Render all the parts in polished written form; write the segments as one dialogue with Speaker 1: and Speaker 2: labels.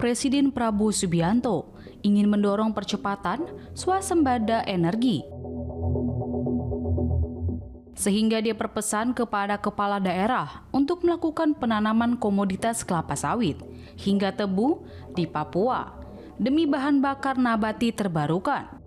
Speaker 1: Presiden Prabowo Subianto ingin mendorong percepatan swasembada energi. Sehingga dia berpesan kepada kepala daerah untuk melakukan penanaman komoditas kelapa sawit hingga tebu di Papua demi bahan bakar nabati terbarukan.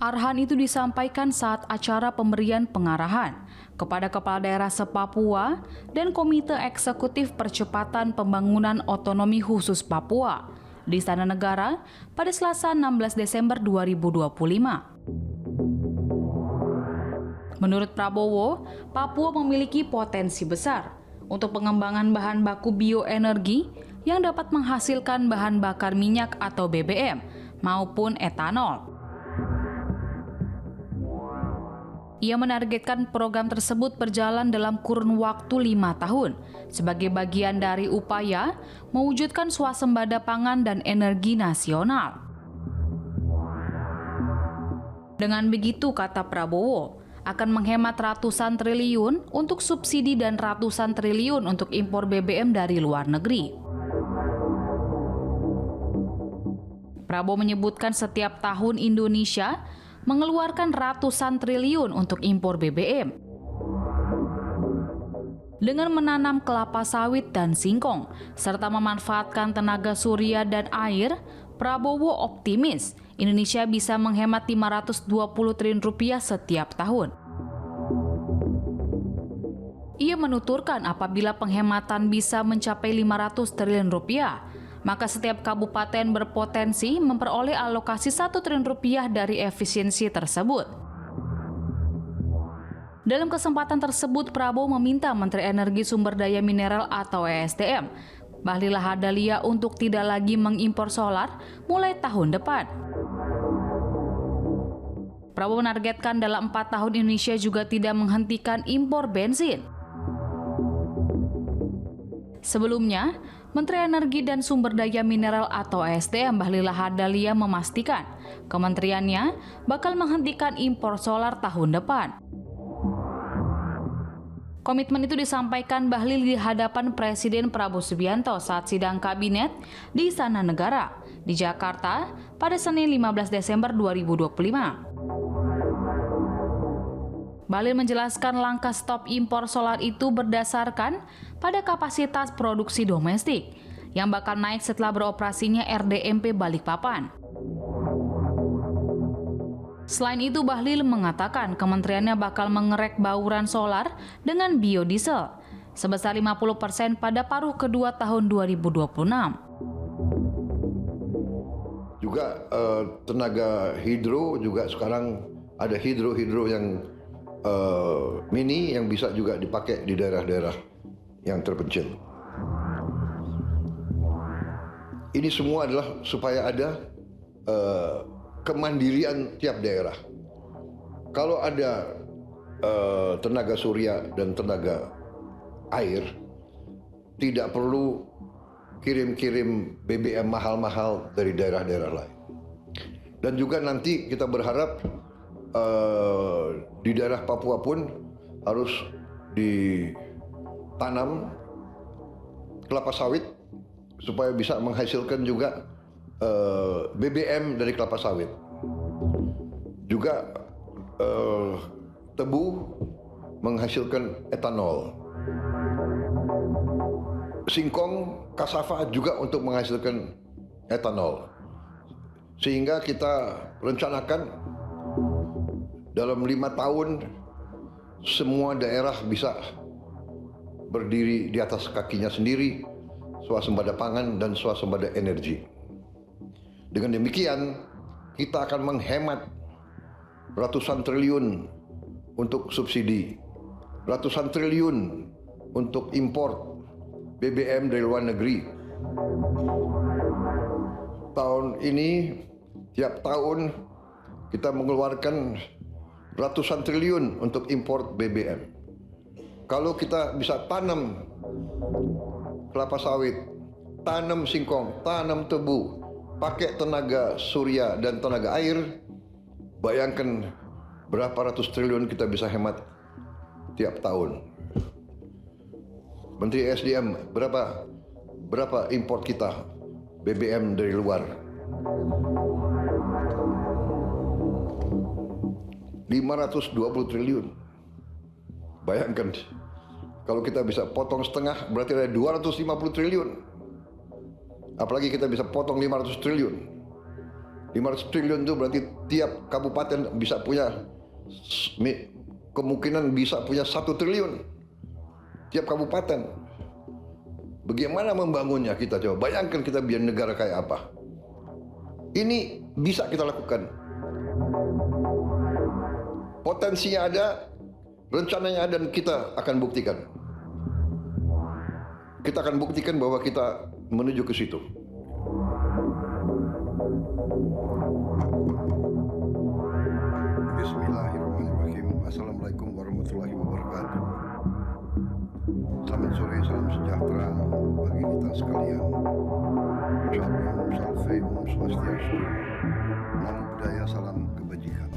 Speaker 1: Arahan itu disampaikan saat acara pemberian pengarahan kepada Kepala Daerah se-Papua dan Komite Eksekutif Percepatan Pembangunan Otonomi Khusus Papua di Istana Negara pada Selasa 16 Desember 2025. Menurut Prabowo, Papua memiliki potensi besar untuk pengembangan bahan baku bioenergi yang dapat menghasilkan bahan bakar minyak atau BBM maupun etanol. Ia menargetkan program tersebut berjalan dalam kurun waktu 5 tahun sebagai bagian dari upaya mewujudkan swasembada pangan dan energi nasional. Dengan begitu, kata Prabowo, akan menghemat ratusan triliun untuk subsidi dan ratusan triliun untuk impor BBM dari luar negeri. Prabowo menyebutkan setiap tahun Indonesia mengeluarkan ratusan triliun untuk impor BBM. Dengan menanam kelapa sawit dan singkong, serta memanfaatkan tenaga surya dan air, Prabowo optimis Indonesia bisa menghemat 520 triliun rupiah setiap tahun. Ia menuturkan apabila penghematan bisa mencapai 500 triliun rupiah, maka setiap kabupaten berpotensi memperoleh alokasi 1 triliun rupiah dari efisiensi tersebut. Dalam kesempatan tersebut, Prabowo meminta Menteri Energi Sumber Daya Mineral atau ESDM, Bahlil Lahadalia untuk tidak lagi mengimpor solar mulai tahun depan. Prabowo menargetkan dalam 4 tahun Indonesia juga tidak menghentikan impor bensin. Sebelumnya, Menteri Energi dan Sumber Daya Mineral atau ESDM Bahlil Lahadalia memastikan kementeriannya bakal menghentikan impor solar tahun depan. Komitmen itu disampaikan Bahlil di hadapan Presiden Prabowo Subianto saat sidang kabinet di Istana Negara di Jakarta pada Senin 15 Desember 2025. Bahlil menjelaskan langkah stop impor solar itu berdasarkan pada kapasitas produksi domestik yang bakal naik setelah beroperasinya RDMP Balikpapan. Selain itu, Bahlil mengatakan kementeriannya bakal mengerek bauran solar dengan biodiesel sebesar 50% pada paruh kedua tahun 2026.
Speaker 2: Juga tenaga hidro juga sekarang ada hidro yang mini yang bisa juga dipakai di daerah-daerah yang terpencil. Ini semua adalah supaya ada kemandirian tiap daerah. Kalau ada tenaga surya dan tenaga air, tidak perlu kirim-kirim BBM mahal-mahal dari daerah-daerah lain. Dan juga nanti kita berharap di daerah Papua pun harus ditanam kelapa sawit supaya bisa menghasilkan juga BBM dari kelapa sawit. Juga tebu menghasilkan etanol. Singkong, kasava juga untuk menghasilkan etanol. Sehingga kita rencanakan dalam 5 tahun semua daerah bisa berdiri di atas kakinya sendiri, swasembada pangan dan swasembada energi. Dengan demikian, kita akan menghemat ratusan triliun untuk subsidi, ratusan triliun untuk impor BBM dari luar negeri. Tahun ini, tiap tahun kita mengeluarkan ratusan triliun untuk impor BBM. Kalau kita bisa tanam kelapa sawit, tanam singkong, tanam tebu, pakai tenaga surya dan tenaga air, bayangkan berapa ratus triliun kita bisa hemat tiap tahun. Menteri SDM, berapa import kita BBM dari luar? 520 triliun. Bayangkan, kalau kita bisa potong setengah, berarti ada 250 triliun. Apalagi kita bisa potong 500 triliun. 500 triliun itu berarti tiap kabupaten bisa punya, kemungkinan bisa punya 1 triliun. Tiap kabupaten. Bagaimana membangunnya kita coba? Bayangkan kita biar negara kayak apa. Ini bisa kita lakukan. Potensinya ada, rencananya ada, dan kita akan buktikan. Kita akan buktikan bahwa kita menuju ke situ. Bismillahirrahmanirrahim. Assalamualaikum warahmatullahi wabarakatuh. Selamat sore, salam sejahtera bagi kita sekalian. Shalom, salve, om swastiastu. Namo buddhaya, salam kebajikan.